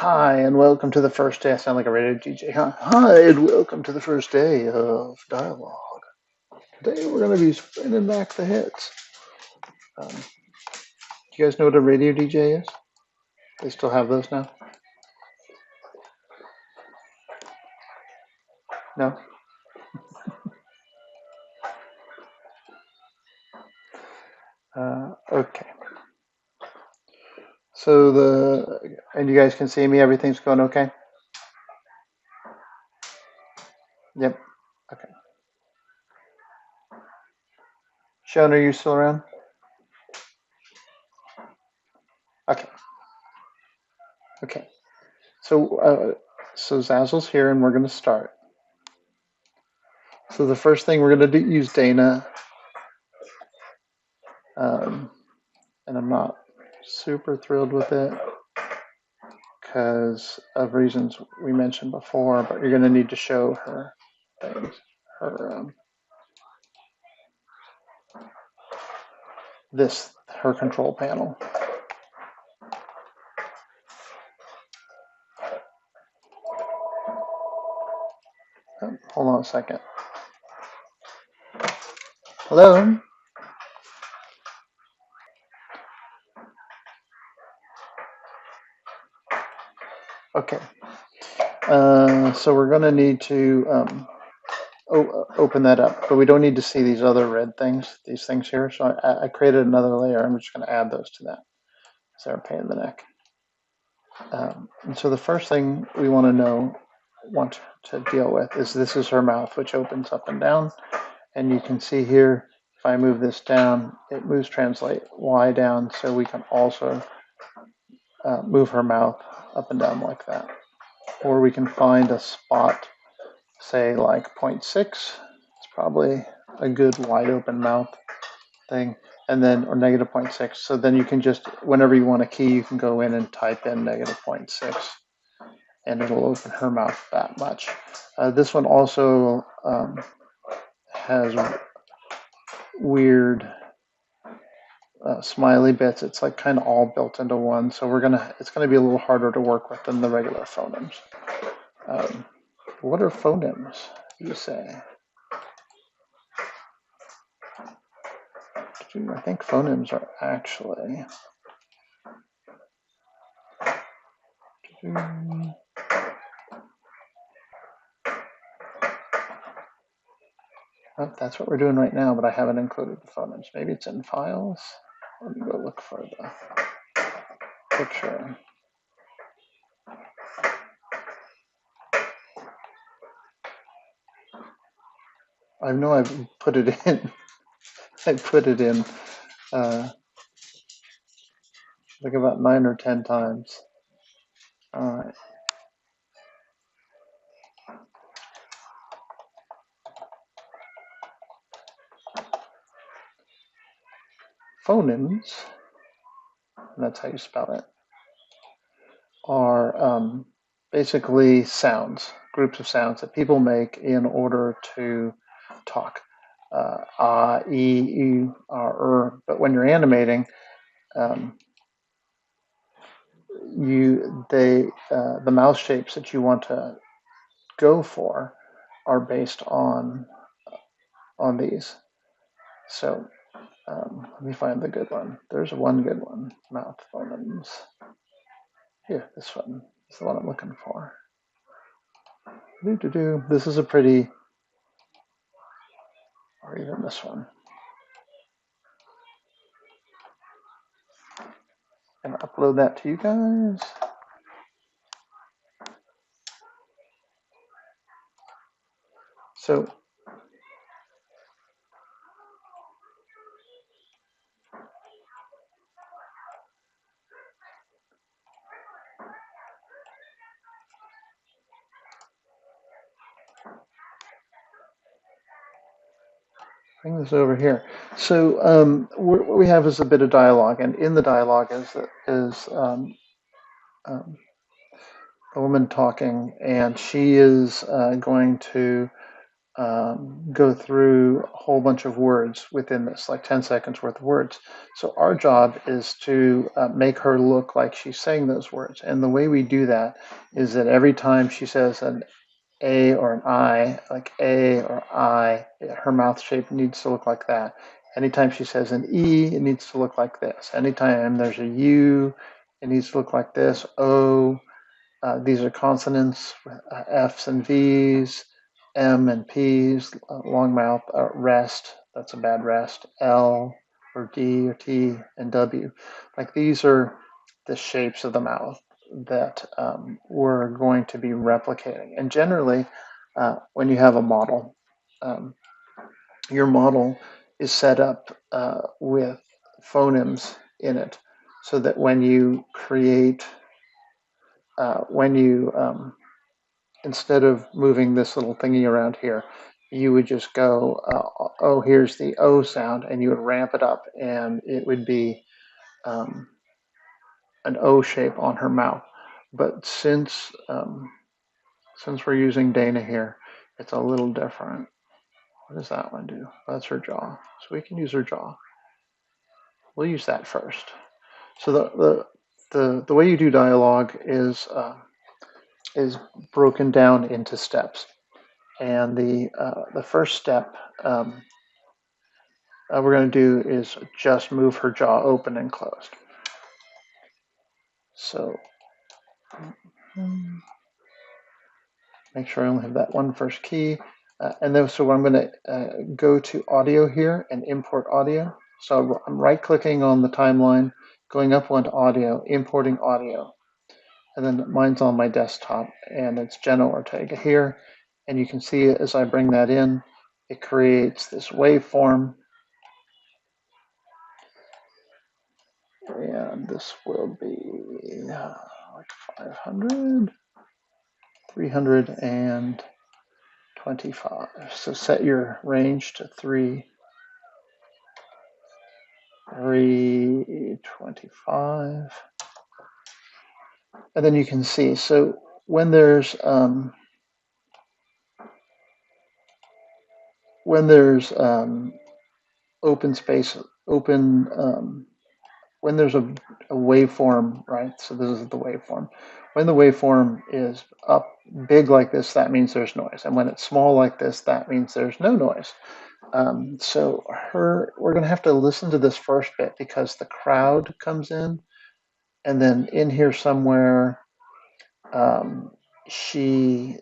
Hi, and welcome to the first day. I sound like a radio DJ, huh? Hi, and welcome to the first day of Dialogue. Today we're going to be spinning back the hits. Do you guys know what a radio DJ is? They still have those now? No? Okay. And you guys can see me? Everything's going okay? Yep. Okay. Sean, are you still around? Okay. Okay. So Zazzle's here, and we're going to start. So the first thing we're going to use Dana. And I'm not super thrilled with it because of reasons we mentioned before, but you're going to need to show her things, her control panel. Hold on a second. Hello? Okay. So we're going to need to open that up, but we don't need to see these other red things, these things here. So I created another layer. I'm just going to add those to that. So they're a pain in the neck. And so the first thing we want to deal with is this is her mouth, which opens up and down. And you can see here, if I move this down, it moves translate Y down, so we can also move her mouth up and down like that. Or we can find a spot, say like 0.6. It's probably a good wide open mouth thing. And then, or negative 0.6. So then you can just, whenever you want a key, you can go in and type in negative 0.6. And it'll open her mouth that much. This one also has weird smiley bits. It's like kind of all built into one. So it's gonna be a little harder to work with than the regular phonemes. What are phonemes, you say? I think phonemes are actually. Oh, that's what we're doing right now, but I haven't included the phonemes. Maybe it's in files. Let me go look for the picture. I know I've put it in. I put it in like about 9 or 10 times. All right. Phonemes, and that's how you spell it, are basically sounds, groups of sounds that people make in order to talk. E, U, R. But when you're animating, the mouth shapes that you want to go for are based on these. So let me find the good one. There's one good one. Mouth phonemes. Here, this one is the one I'm looking for. This is a pretty, or even this one. I'm gonna upload that to you guys. So bring this over here. So what we have is a bit of dialogue, and in the dialogue is a woman talking, and she is going to go through a whole bunch of words within this, like 10 seconds worth of words. So our job is to make her look like she's saying those words. And the way we do that is that every time she says an A or an I, like A or I, her mouth shape needs to look like that. Anytime she says an E, it needs to look like this. Anytime there's a U, it needs to look like this. O, these are consonants, F's and V's, M and P's, long mouth, rest, that's a bad rest, L or D or T and W. Like these are the shapes of the mouth that we're going to be replicating. And generally, when you have a model, um, your model is set up with phonemes in it so that when you create when you instead of moving this little thingy around here, you would just go, oh, here's the O sound, and you would ramp it up, and it would be an O shape on her mouth. But since we're using Dana here, it's a little different. What does that one do? That's her jaw. So we can use her jaw. We'll use that first. So the way you do dialogue is broken down into steps. And the first step we're going to do is just move her jaw open and closed. So make sure I only have that one first key. And then so I'm going to go to audio here and import audio. So I'm right clicking on the timeline, going up one to audio, importing audio. And then mine's on my desktop, and it's Jenna Ortega here. And you can see as I bring that in, it creates this waveform. And this will be like 500, 325. So set your range to 325. And then you can see, so when there's open space, when there's a waveform, right? So this is the waveform. When the waveform is up big like this, that means there's noise. And when it's small like this, that means there's no noise. So we're going to have to listen to this first bit because the crowd comes in. And then in here somewhere, she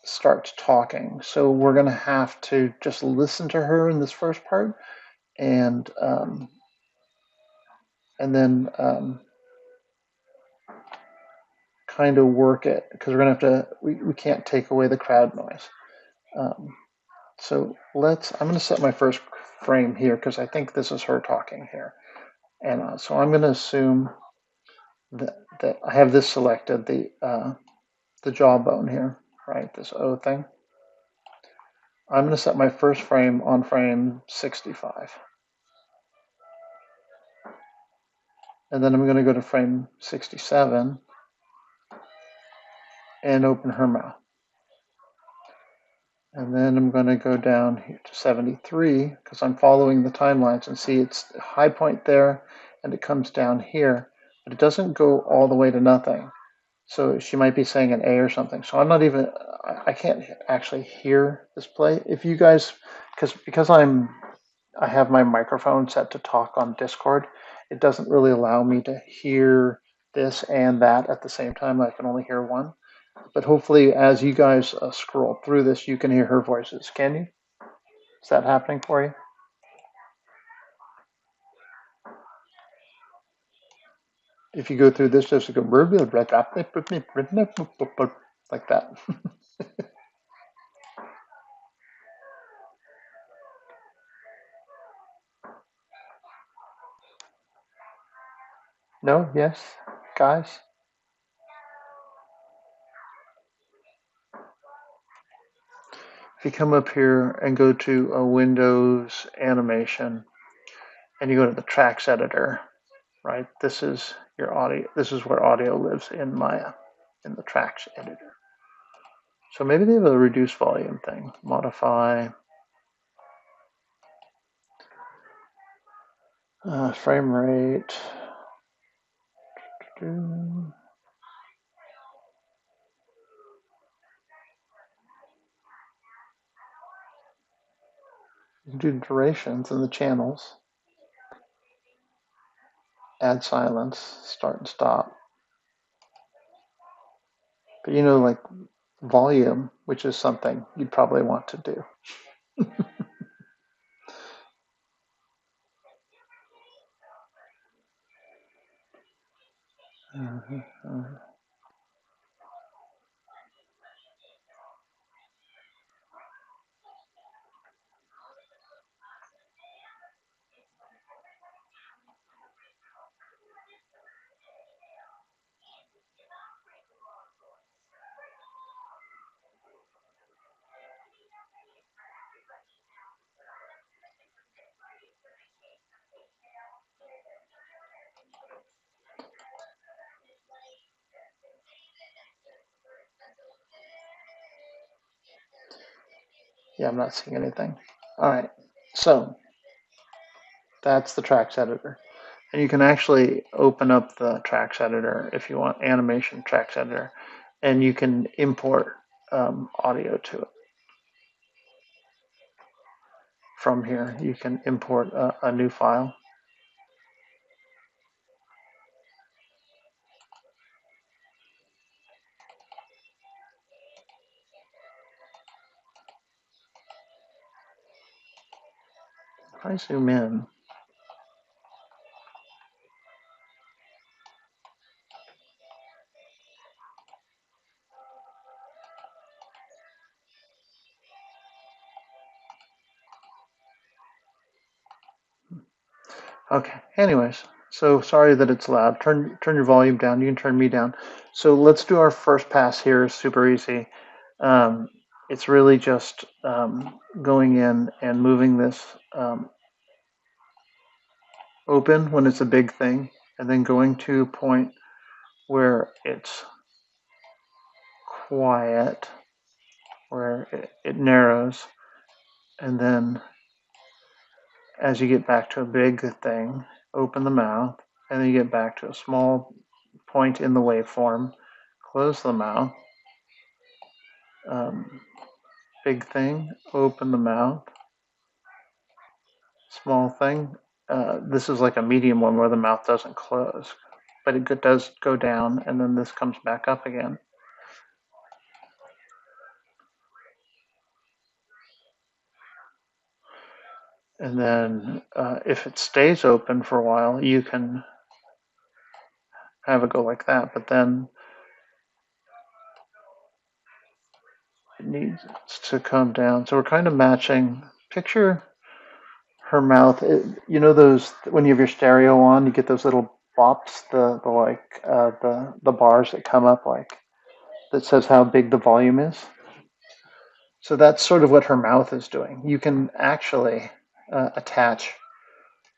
starts talking. So we're going to have to just listen to her in this first part. And then kind of work it because we're going to have to, we can't take away the crowd noise. So I'm going to set my first frame here because I think this is her talking here. And so I'm going to assume that I have this selected, the jawbone here, right? This O thing. I'm going to set my first frame on frame 65. And then I'm going to go to frame 67 and open her mouth. And then I'm going to go down here to 73 because I'm following the timelines and see it's a high point there and it comes down here, but it doesn't go all the way to nothing. So she might be saying an A or something. So I'm not even, I can't actually hear this play. If you guys, because I have my microphone set to talk on Discord, it doesn't really allow me to hear this and that at the same time. I can only hear one. But hopefully, as you guys scroll through this, you can hear her voices. Can you? Is that happening for you? If you go through this, just go like that. No? Yes? Guys? If you come up here and go to a Windows animation and you go to the tracks editor, right? This is your audio. This is where audio lives in the tracks editor. So maybe they have a reduce volume thing. Modify frame rate. You can do durations in the channels. Add silence, start and stop. But you know, like volume, which is something you'd probably want to do. Yeah, I'm not seeing anything. All right, so that's the tracks editor. And you can actually open up the tracks editor if you want, animation tracks editor, and you can import audio to it. From here, you can import a new file. If I zoom in, okay, anyways, so sorry that it's loud. Turn your volume down. You can turn me down. So let's do our first pass here. It's super easy. Um, it's really just going in and moving this open when it's a big thing, and then going to a point where it's quiet, where it narrows, and then as you get back to a big thing, open the mouth, and then you get back to a small point in the waveform, close the mouth, um, big thing, open the mouth, small thing. This is like a medium one where the mouth doesn't close, but it does go down, and then this comes back up again. And then if it stays open for a while, you can have it go like that, but then it needs to come down. So we're kind of matching. Picture her mouth. You know those when you have your stereo on, you get those little bops, the like the bars that come up like that says how big the volume is. So that's sort of what her mouth is doing. You can actually attach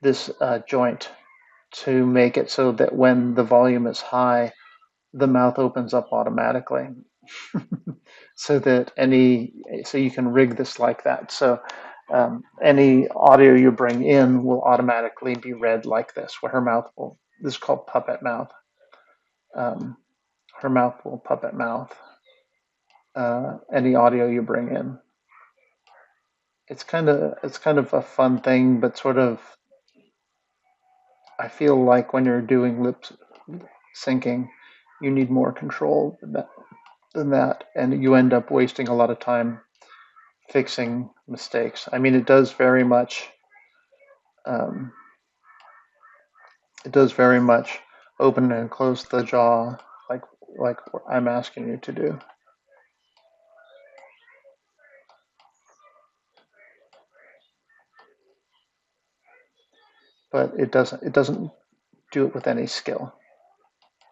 this joint to make it so that when the volume is high, the mouth opens up automatically. So that so you can rig this like that. So any audio you bring in will automatically be read like this, where her mouth will. This is called puppet mouth. Um, her mouth will puppet mouth any audio you bring in. It's kind of a fun thing, but sort of I feel like when you're doing lip syncing, you need more control than that, and you end up wasting a lot of time fixing mistakes. I mean, um, it does very much open and close the jaw like like I'm asking you to do, but it doesn't do it with any skill,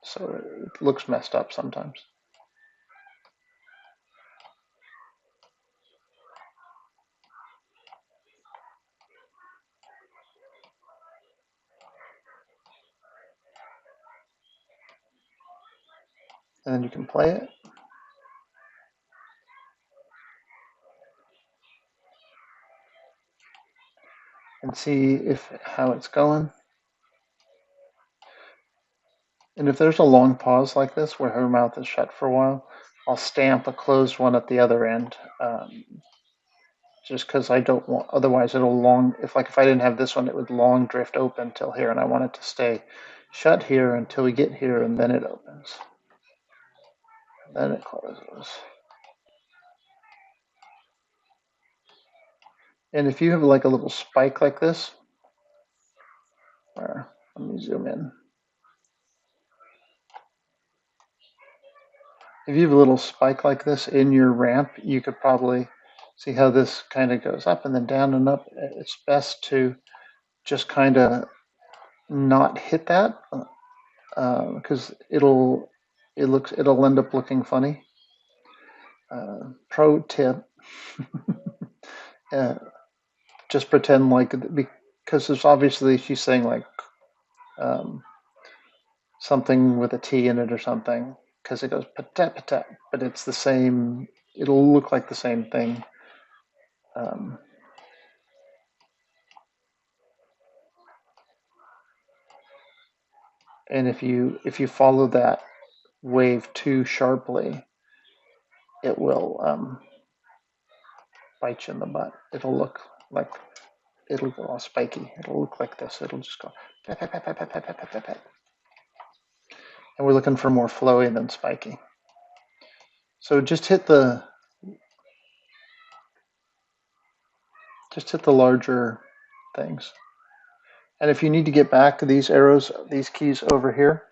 so it looks messed up sometimes. And then you can play it. see if how it's going. And if there's a long pause like this where her mouth is shut for a while, I'll stamp a closed one at the other end, just because I don't want. Otherwise, it'll long. If I didn't have this one, it would long drift open till here, and I want it to stay shut here until we get here, and then it opens. Then it closes. And if you have like a little spike like this, where let me zoom in. If you have a little spike like this in your ramp, you could probably see how this kind of goes up and then down and up. It's best to just kind of not hit that because it'll end up looking funny. Pro tip: uh, just pretend like, because there's obviously she's saying like um, something with a T in it or something because it goes patat patat, but it's the same. It'll look like the same thing. Um, and if you follow that wave too sharply, it will bite you in the butt. It'll look like it'll go all spiky. It'll look like this. It'll just go pat, pat, pat, pat, pat, pat, pat, pat, pat. And we're looking for more flowy than spiky. So just hit the larger things. And if you need to get back, these arrows, these keys over here,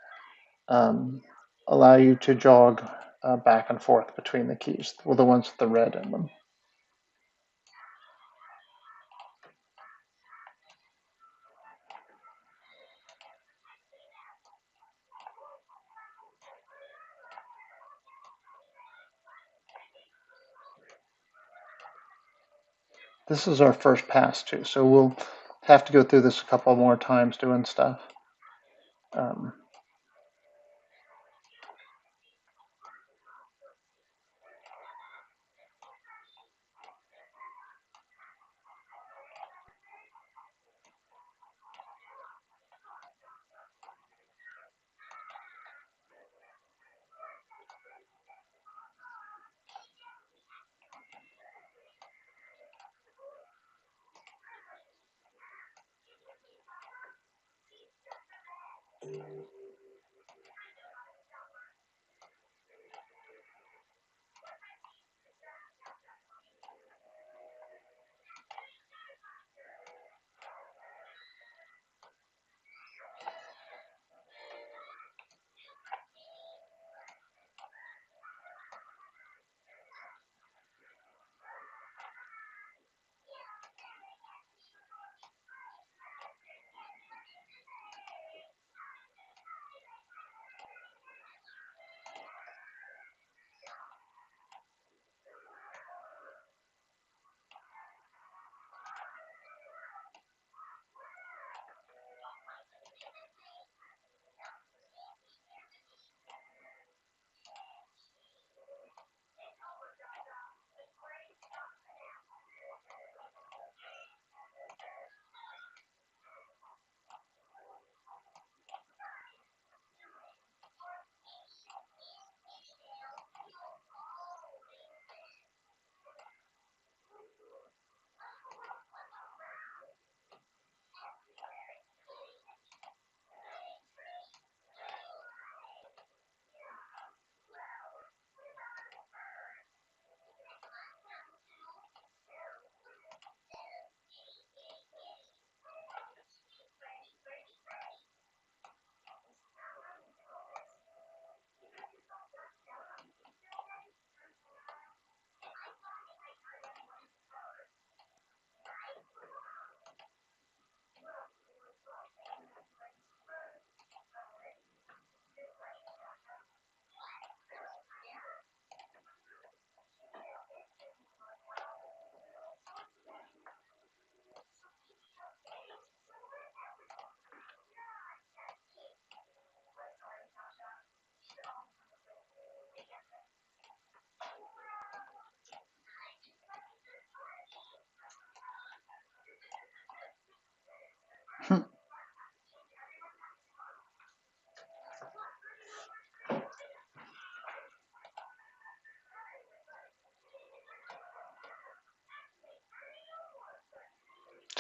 allow you to jog back and forth between the keys, well, the ones with the red in them. This is our first pass too, so we'll have to go through this a couple more times doing stuff.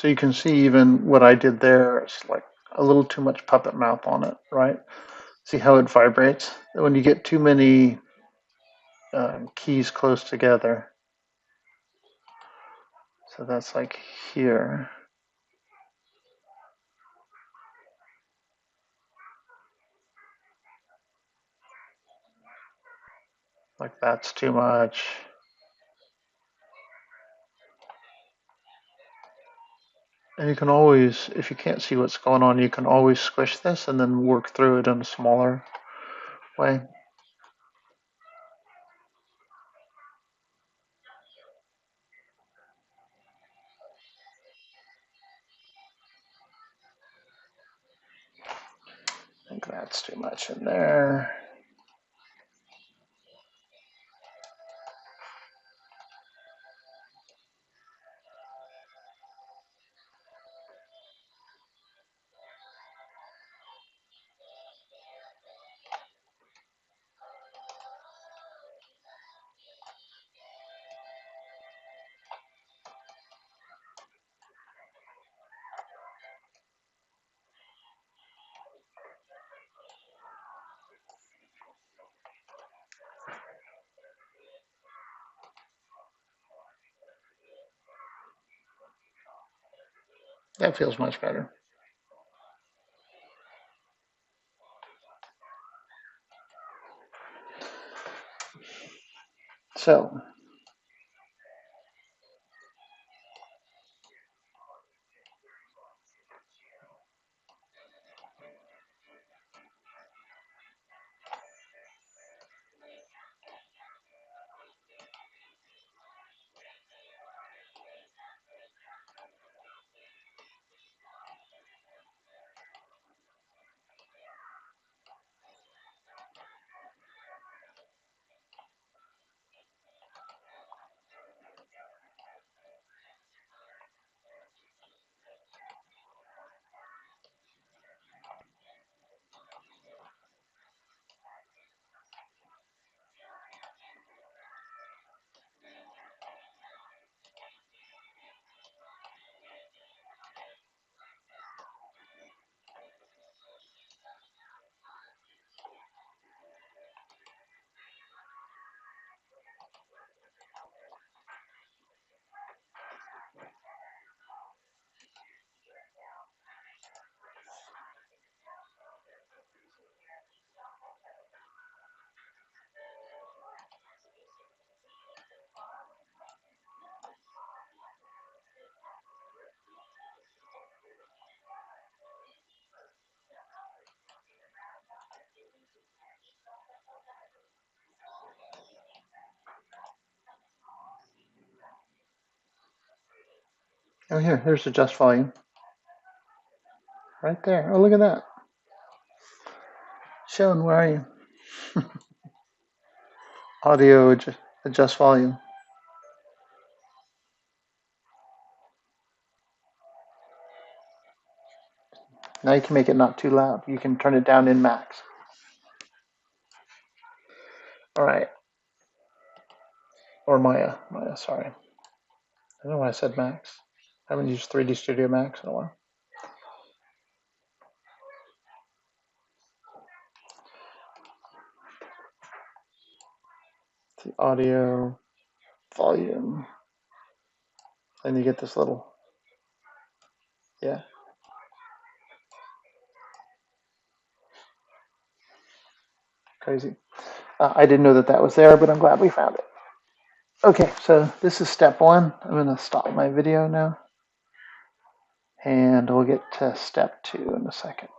So you can see even what I did there. It's like a little too much puppet mouth on it, right? See how it vibrates? When you get too many keys close together. So that's like here. Like that's too much. And you can always, if you can't see what's going on, you can always squish this and then work through it in a smaller way. I think that's too much in there. That feels much better. So, oh, here's adjust volume. Right there. Oh, look at that. Sean, where are you? Audio, adjust volume. Now you can make it not too loud. You can turn it down in max. All right. Or Maya, sorry. I don't know why I said max. I haven't used 3D Studio Max in a while. The audio volume. And you get this little, yeah. Crazy. I didn't know that that was there, but I'm glad we found it. Okay, so this is step one. I'm going to stop my video now. And we'll get to step two in a second.